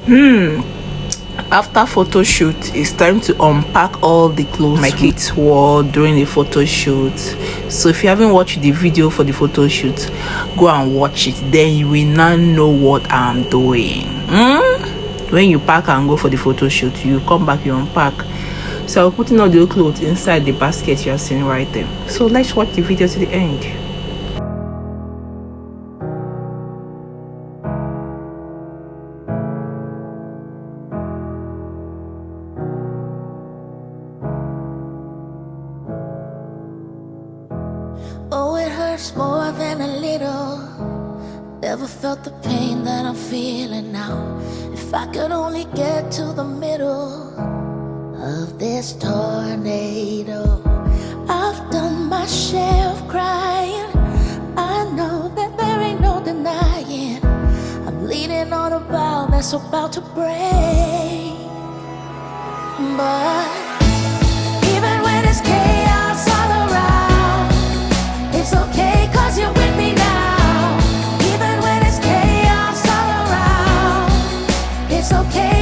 After photo shoot, it's time to unpack all the clothes my kids wore during the photo shoot. So if you haven't watched the video for the photo shoot, go and watch it, then you will now know what I'm doing. When you pack and go for the photo shoot, you come back, you unpack. So I'm putting all the clothes inside the basket you are seeing right there. So let's watch the video to the end. Oh, it hurts more than a little. Never felt the pain that I'm feeling now. If I could only get to the middle of this tornado. I've done my share of crying. I know that there ain't no denying. I'm leaning on a bow that's about to break. But even when it's chaos all around, it's okay 'cause you're with me now. Even when it's chaos all around, it's okay.